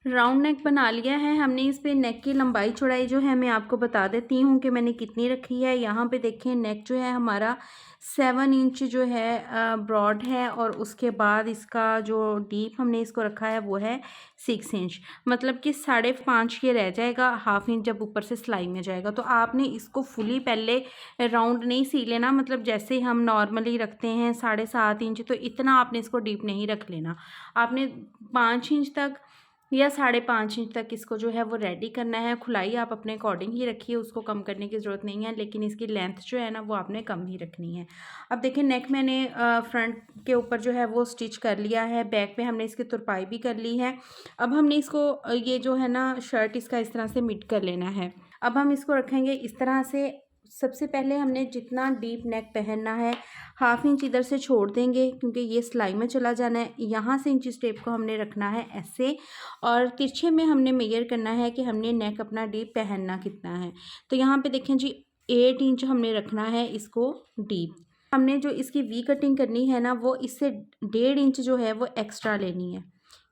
Round neck बना लिया है हमने। इस पे नेक की लंबाई चौड़ाई जो है मैं आपको बता देती हूँ कि मैंने कितनी रखी है। यहाँ पे देखें नेक जो है हमारा 7 इंच जो है ब्रॉड है, और उसके बाद इसका जो डीप हमने इसको रखा है वो है 6 इंच, मतलब कि 5.5 ये रह जाएगा, हाफ इंच जब ऊपर से सिलाई में जाएगा। तो आपने इसको फुली पहले राउंड नहीं सी लेना, मतलब जैसे हम नॉर्मली रखते हैं 7.5 इंच, तो इतना आपने इसको डीप नहीं रख लेना। आपने 5 इंच तक या 5.5 इंच तक इसको जो है वो रेडी करना है। खुलाई आप अपने अकॉर्डिंग ही रखिए, उसको कम करने की ज़रूरत नहीं है, लेकिन इसकी लेंथ जो है ना वो आपने कम ही रखनी है। अब देखिए नेक मैंने फ्रंट के ऊपर जो है वो स्टिच कर लिया है, बैक पे हमने इसकी तुरपाई भी कर ली है। अब हमने इसको ये जो है ना शर्ट इसका इस तरह से मिट कर लेना है। अब हम इसको रखेंगे इस तरह से। सबसे पहले हमने जितना डीप नेक पहनना है 1/2 इंच इधर से छोड़ देंगे, क्योंकि ये सिलाई में चला जाना है। यहाँ से इंच टेप को हमने रखना है ऐसे, और तिरछे में हमने मेजर करना है कि हमने नेक अपना डीप पहनना कितना है। तो यहाँ पे देखें जी 8 इंच हमने रखना है इसको डीप। हमने जो इसकी वी कटिंग करनी है ना वो इससे 1.5 इंच जो है वो एक्स्ट्रा लेनी है,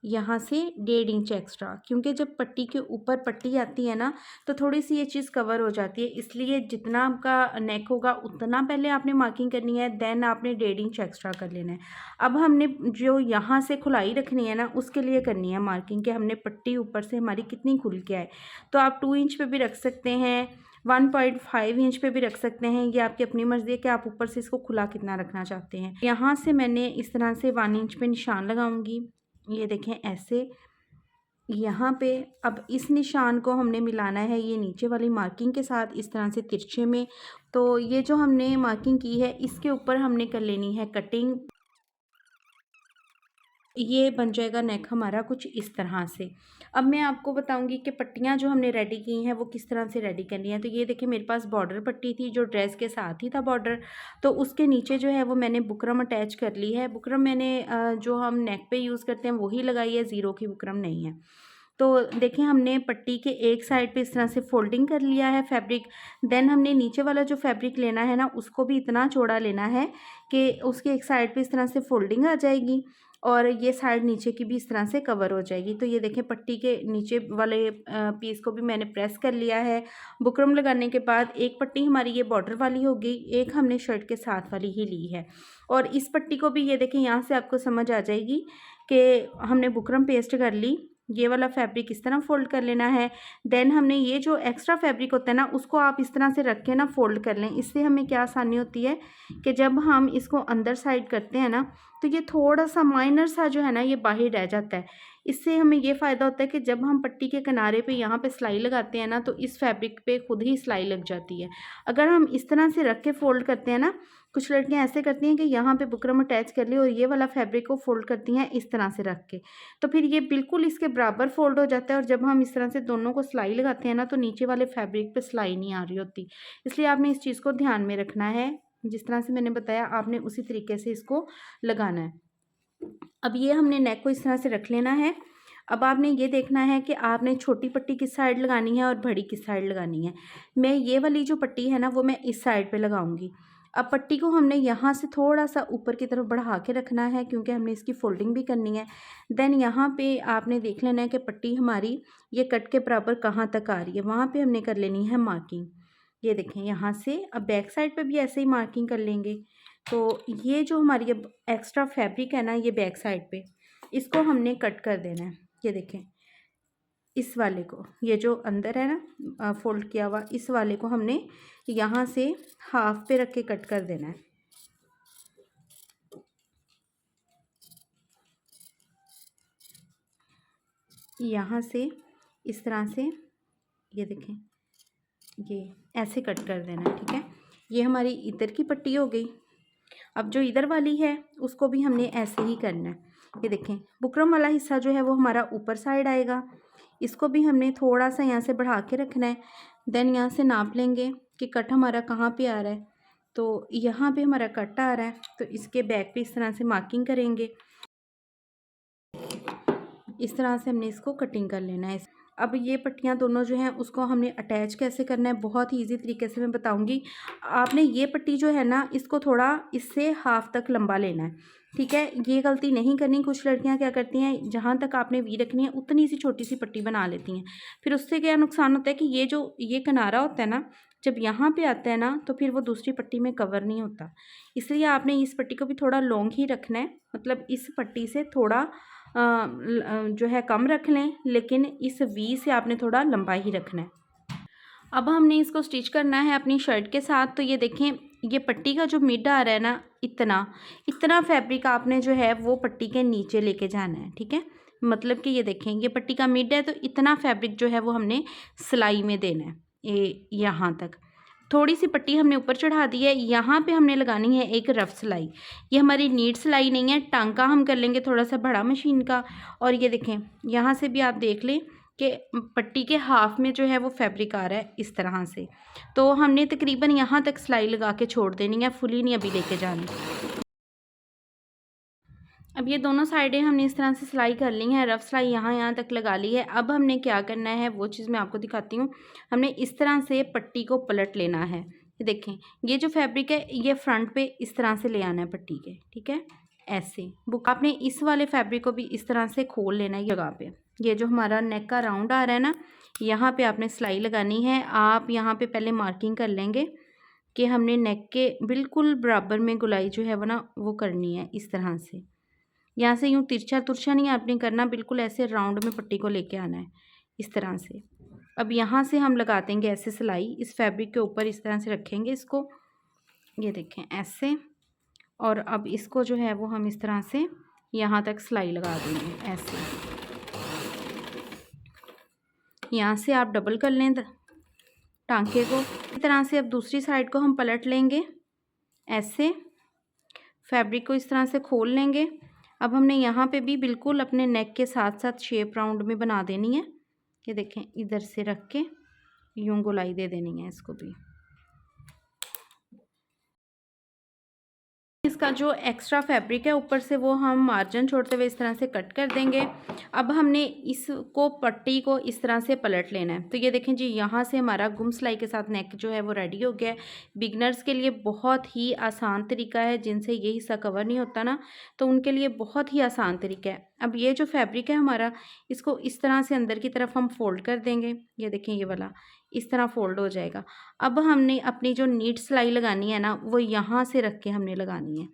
यहाँ से 1.5 इंच एक्स्ट्रा, क्योंकि जब पट्टी के ऊपर पट्टी आती है ना तो थोड़ी सी ये चीज़ कवर हो जाती है। इसलिए जितना आपका नेक होगा उतना पहले आपने मार्किंग करनी है, देन आपने 1.5 इंच एक्स्ट्रा कर लेना है। अब हमने जो यहाँ से खुलाई रखनी है ना उसके लिए करनी है मार्किंग कि हमने पट्टी ऊपर से हमारी कितनी खुल के आए। तो आप 2 इंच पे भी रख सकते हैं, 1.5 इंच पे भी रख सकते हैं, ये आपकी अपनी मर्ज़ी है कि आप ऊपर से इसको खुला कितना रखना चाहते हैं। यहाँ से मैंने इस तरह से 1 इंच पे निशान लगाऊंगी, ये देखें ऐसे यहाँ पे। अब इस निशान को हमने मिलाना है ये नीचे वाली मार्किंग के साथ इस तरह से तिरछे में। तो ये जो हमने मार्किंग की है इसके ऊपर हमने कर लेनी है कटिंग। ये बन जाएगा नेक हमारा कुछ इस तरह से। अब मैं आपको बताऊंगी कि पट्टियाँ जो हमने रेडी की हैं वो किस तरह से रेडी करनी है। तो ये देखिए मेरे पास बॉर्डर पट्टी थी जो ड्रेस के साथ ही था बॉर्डर, तो उसके नीचे जो है वो मैंने बुकरम अटैच कर ली है। बुकरम मैंने जो हम नेक पे यूज़ करते हैं वही लगाई है, ज़ीरो की बुकरम नहीं है। तो देखें हमने पट्टी के एक साइड पे इस तरह से फोल्डिंग कर लिया है फैब्रिक। देन हमने नीचे वाला जो फैब्रिक लेना है ना उसको भी इतना चौड़ा लेना है कि उसके एक साइड पे इस तरह से फोल्डिंग आ जाएगी, और ये साइड नीचे की भी इस तरह से कवर हो जाएगी। तो ये देखें पट्टी के नीचे वाले पीस को भी मैंने प्रेस कर लिया है। बुकरम लगाने के बाद एक पट्टी हमारी ये बॉर्डर वाली हो गई, एक हमने शर्ट के साथ वाली ही ली है। और इस पट्टी को भी ये देखें यहाँ से आपको समझ आ जाएगी कि हमने बुकरम पेस्ट कर ली। ये वाला फैब्रिक इस तरह फोल्ड कर लेना है। देन हमने ये जो एक्स्ट्रा फैब्रिक होता है ना उसको आप इस तरह से रख के ना फोल्ड कर लें। इससे हमें क्या आसानी होती है कि जब हम इसको अंदर साइड करते हैं ना तो ये थोड़ा सा माइनर सा जो है ना ये बाहर रह जाता है। इससे हमें ये फ़ायदा होता है कि जब हम पट्टी के किनारे पे यहाँ पे सिलाई लगाते हैं ना तो इस फैब्रिक पे खुद ही सिलाई लग जाती है। अगर हम इस तरह से रख के फोल्ड करते हैं ना, कुछ लड़कियां ऐसे करती हैं कि यहाँ पे बुकरम अटैच कर ली और ये वाला फैब्रिक को फोल्ड करती हैं इस तरह से रख के, तो फिर ये बिल्कुल इसके बराबर फोल्ड हो जाता है। और जब हम इस तरह से दोनों को सिलाई लगाते हैं ना तो नीचे वाले फैब्रिक पे सिलाई नहीं आ रही होती। इसलिए आपने इस चीज़ को ध्यान में रखना है, जिस तरह से मैंने बताया आपने उसी तरीके से इसको लगाना है। अब ये हमने नेक को इस तरह से रख लेना है। अब आपने ये देखना है कि आपने छोटी पट्टी किस साइड लगानी है और बड़ी किस साइड लगानी है। मैं ये वाली जो पट्टी है ना वो मैं इस साइड पे लगाऊंगी। अब पट्टी को हमने यहाँ से थोड़ा सा ऊपर की तरफ बढ़ा के रखना है क्योंकि हमने इसकी फोल्डिंग भी करनी है। देन यहाँ पे आपने देख लेना है कि पट्टी हमारी ये कट के बराबर कहाँ तक आ रही है, वहाँ पे हमने कर लेनी है मार्किंग। ये देखें यहाँ से। अब बैक साइड पे भी ऐसे ही मार्किंग कर लेंगे। तो ये जो हमारी अब एक्स्ट्रा फैब्रिक है ना ये बैक साइड पे, इसको हमने कट कर देना है। ये देखें इस वाले को, ये जो अंदर है ना फोल्ड किया हुआ, इस वाले को हमने यहाँ से हाफ पे रख के कट कर देना है। यहाँ से इस तरह से ये देखें ये ऐसे कट कर देना है, ठीक है। ये हमारी इधर की पट्टी हो गई। अब जो इधर वाली है उसको भी हमने ऐसे ही करना है। ये देखें बुकरम वाला हिस्सा जो है वो हमारा ऊपर साइड आएगा, इसको भी हमने थोड़ा सा यहाँ से बढ़ा के रखना है। देन यहाँ से नाप लेंगे कि कट हमारा कहाँ पे आ रहा है। तो यहाँ पे हमारा कट आ रहा है तो इसके बैक पे इस तरह से मार्किंग करेंगे। इस तरह से हमने इसको कटिंग कर लेना है। अब ये पट्टियाँ दोनों जो हैं उसको हमने अटैच कैसे करना है, बहुत ही ईजी तरीके से मैं बताऊंगी। आपने ये पट्टी जो है ना, इसको थोड़ा इससे हाफ तक लंबा लेना है, ठीक है। ये गलती नहीं करनी। कुछ लड़कियां क्या करती हैं, जहाँ तक आपने वी रखनी है उतनी सी छोटी सी पट्टी बना लेती हैं। फिर उससे क्या नुकसान होता है कि ये जो ये किनारा होता है ना, जब यहाँ पे आता है ना, तो फिर वो दूसरी पट्टी में कवर नहीं होता। इसलिए आपने इस पट्टी को भी थोड़ा लॉन्ग ही रखना है, मतलब इस पट्टी से थोड़ा जो है कम रख लें, लेकिन इस वी से आपने थोड़ा लंबा ही रखना है। अब हमने इसको स्टिच करना है अपनी शर्ट के साथ। तो ये देखें, ये पट्टी का जो मिड आ रहा है ना, इतना इतना फैब्रिक आपने जो है वो पट्टी के नीचे लेके जाना है, ठीक है। मतलब कि ये देखें, ये पट्टी का मिड है, तो इतना फैब्रिक जो है वो हमने सिलाई में देना है, ये यहाँ तक। थोड़ी सी पट्टी हमने ऊपर चढ़ा दी है, यहाँ पे हमने लगानी है एक रफ सिलाई। ये हमारी नीट सिलाई नहीं है, टांका हम कर लेंगे थोड़ा सा बड़ा मशीन का। और ये देखें, यहाँ से भी आप देख लें कि पट्टी के हाफ में जो है वो फैब्रिक आ रहा है इस तरह से। तो हमने तकरीबन यहाँ तक सिलाई लगा के छोड़ देनी है, फुली नहीं अभी लेके जानी। अब ये दोनों साइडें हमने इस तरह से सिलाई कर ली हैं, रफ सिलाई यहाँ तक लगा ली है। अब हमने क्या करना है वो चीज़ मैं आपको दिखाती हूँ। हमने इस तरह से पट्टी को पलट लेना है। ये देखें, ये जो फैब्रिक है ये फ्रंट पे इस तरह से ले आना है पट्टी के, ठीक है। ऐसे बुक आपने इस वाले फैब्रिक को भी इस तरह से खोल लेना है जगह पे। ये जो हमारा नेक का राउंड आ रहा है ना, यहाँ पे आपने सिलाई लगानी है। आप यहाँ पे पहले मार्किंग कर लेंगे कि हमने नेक के बिल्कुल बराबर में गुलाई जो है वो ना वो करनी है इस तरह से। यहाँ से यूँ तिरछा तुरछा नहीं आपने करना, बिल्कुल ऐसे राउंड में पट्टी को लेके आना है इस तरह से। अब यहाँ से हम लगा देंगे ऐसे सिलाई इस फैब्रिक के ऊपर, इस तरह से रखेंगे इसको, ये देखें ऐसे। और अब इसको जो है वो हम इस तरह से यहाँ तक सिलाई लगा देंगे ऐसे। यहाँ से आप डबल कर लें टांके को इस तरह से। अब दूसरी साइड को हम पलट लेंगे ऐसे, फैब्रिक को इस तरह से खोल लेंगे। अब हमने यहाँ पे भी बिल्कुल अपने नेक के साथ साथ शेप राउंड में बना देनी है। ये देखें, इधर से रख के यूं गोलाई दे देनी है इसको भी। इसका जो एक्स्ट्रा फैब्रिक है ऊपर से वो हम मार्जिन छोड़ते हुए इस तरह से कट कर देंगे। अब हमने इसको पट्टी को इस तरह से पलट लेना है। तो ये देखें जी, यहाँ से हमारा गुम सिलाई के साथ नेक जो है वो रेडी हो गया है। बिगनर्स के लिए बहुत ही आसान तरीका है, जिनसे ये हिस्सा कवर नहीं होता ना, तो उनके लिए बहुत ही आसान तरीका है। अब ये जो फैब्रिक है हमारा, इसको इस तरह से अंदर की तरफ हम फोल्ड कर देंगे। ये देखें, ये वाला इस तरह फोल्ड हो जाएगा। अब हमने अपनी जो नीट सिलाई लगानी है ना, वो यहाँ से रख के हमने लगानी है,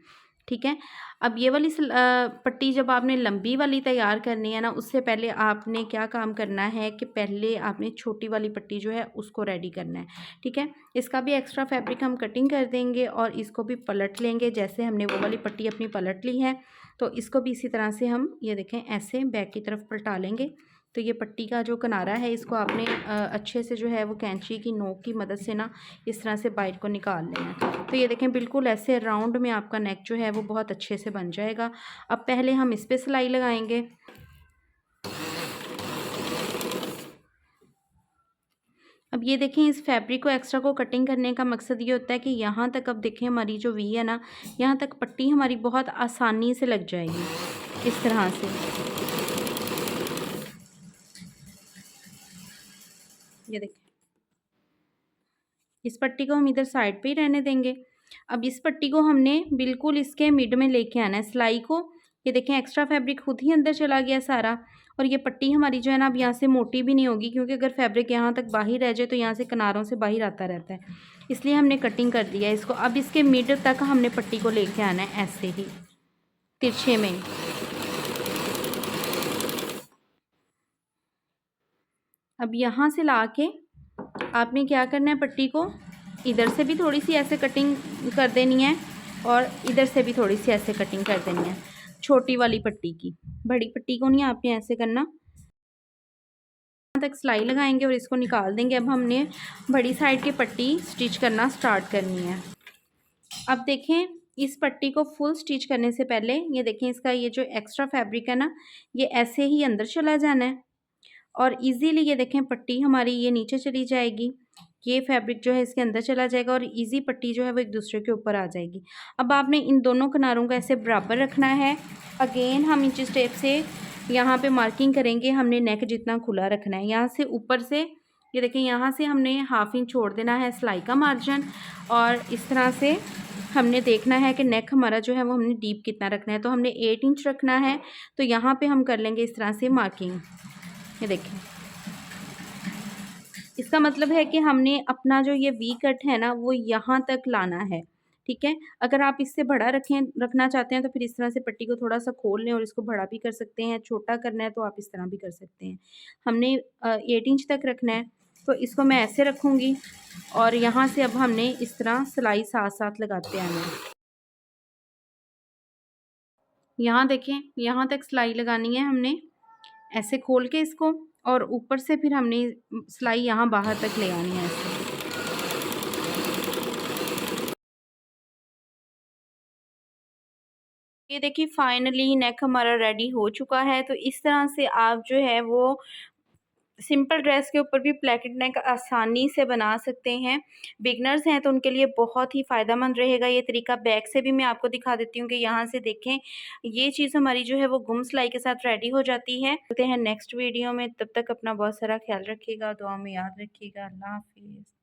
ठीक है। अब ये वाली पट्टी जब आपने लंबी वाली तैयार करनी है ना, उससे पहले आपने क्या काम करना है कि पहले आपने छोटी वाली पट्टी जो है उसको रेडी करना है, ठीक है। इसका भी एक्स्ट्रा फैब्रिक हम कटिंग कर देंगे और इसको भी पलट लेंगे। जैसे हमने वो वाली पट्टी अपनी पलट ली है, तो इसको भी इसी तरह से हम ये देखें ऐसे बैक की तरफ पलटा लेंगे। तो ये पट्टी का जो किनारा है इसको आपने अच्छे से जो है वो कैंची की नोक की मदद से ना इस तरह से बाइट को निकाल लेना है। तो ये देखें, बिल्कुल ऐसे राउंड में आपका नेक जो है वो बहुत अच्छे से बन जाएगा। अब पहले हम इस पे सिलाई लगाएंगे। अब ये देखें, इस फैब्रिक को एक्स्ट्रा को कटिंग करने का मकसद ये होता है कि यहाँ तक, अब देखें हमारी जो वी है ना, यहाँ तक पट्टी हमारी बहुत आसानी से लग जाएगी इस तरह से। ये देखें, इस पट्टी को हम इधर साइड पे ही रहने देंगे। अब इस पट्टी को हमने बिल्कुल इसके मिड में लेके आना है सिलाई को। ये देखें, एक्स्ट्रा फैब्रिक खुद ही अंदर चला गया सारा। और ये पट्टी हमारी जो है ना, अब यहाँ से मोटी भी नहीं होगी, क्योंकि अगर फैब्रिक यहाँ तक बाहर रह जाए तो यहाँ से किनारों से बाहर आता रहता है, इसलिए हमने कटिंग कर दिया है इसको। अब इसके मिड तक हमने पट्टी को लेके आना है ऐसे ही तिरछे में। अब यहाँ से ला के आपने क्या करना है, पट्टी को इधर से भी थोड़ी सी ऐसे कटिंग कर देनी है और इधर से भी थोड़ी सी ऐसे कटिंग कर देनी है, छोटी वाली पट्टी की। बड़ी पट्टी को नहीं आपने ऐसे करना। यहाँ तक सिलाई लगाएंगे और इसको निकाल देंगे। अब हमने बड़ी साइड की पट्टी स्टिच करना स्टार्ट करनी है। अब देखें, इस पट्टी को फुल स्टिच करने से पहले ये देखें, इसका ये जो एक्स्ट्रा फैब्रिक है ना, ये ऐसे ही अंदर चला जाना है और इजीली ये देखें पट्टी हमारी ये नीचे चली जाएगी, ये फैब्रिक जो है इसके अंदर चला जाएगा और इजी पट्टी जो है वो एक दूसरे के ऊपर आ जाएगी। अब आपने इन दोनों किनारों को ऐसे बराबर रखना है। अगेन हम इंची टेप से यहाँ पे मार्किंग करेंगे, हमने नेक जितना खुला रखना है। यहाँ से ऊपर से ये देखिए, यहाँ से हमने हाफ इंच छोड़ देना है सिलाई का मार्जिन, और इस तरह से हमने देखना है कि नेक हमारा जो है वो हमने डीप कितना रखना है। तो हमने 8 इंच रखना है, तो यहाँ पे हम कर लेंगे इस तरह से मार्किंग। ये देखें, इसका मतलब है कि हमने अपना जो ये वी कट है ना वो यहाँ तक लाना है, ठीक है। अगर आप इससे बड़ा रखना चाहते हैं तो फिर इस तरह से पट्टी को थोड़ा सा खोल लें और इसको बड़ा भी कर सकते हैं, छोटा करना है तो आप इस तरह भी कर सकते हैं। हमने 8 इंच तक रखना है, तो इसको मैं ऐसे रखूँगी और यहाँ से अब हमने इस तरह सिलाई साथ साथ लगाते आना है। यहाँ देखें, यहाँ तक सिलाई लगानी है हमने, ऐसे खोल के इसको, और ऊपर से फिर हमने सिलाई यहाँ बाहर तक ले आनी है ऐसे। ये देखिए फाइनली नेक हमारा रेडी हो चुका है। तो इस तरह से आप जो है वो सिंपल ड्रेस के ऊपर भी प्लेटेड नेक आसानी से बना सकते हैं। बिगनर्स हैं तो उनके लिए बहुत ही फ़ायदेमंद रहेगा ये तरीका। बैक से भी मैं आपको दिखा देती हूँ कि यहाँ से देखें, ये चीज़ हमारी जो है वो गुम सिलाई के साथ रेडी हो जाती है। मिलते हैं नेक्स्ट वीडियो में, तब तक अपना बहुत सारा ख्याल रखिएगा, दुआ में याद रखिएगा। अल्लाह हाफिज़।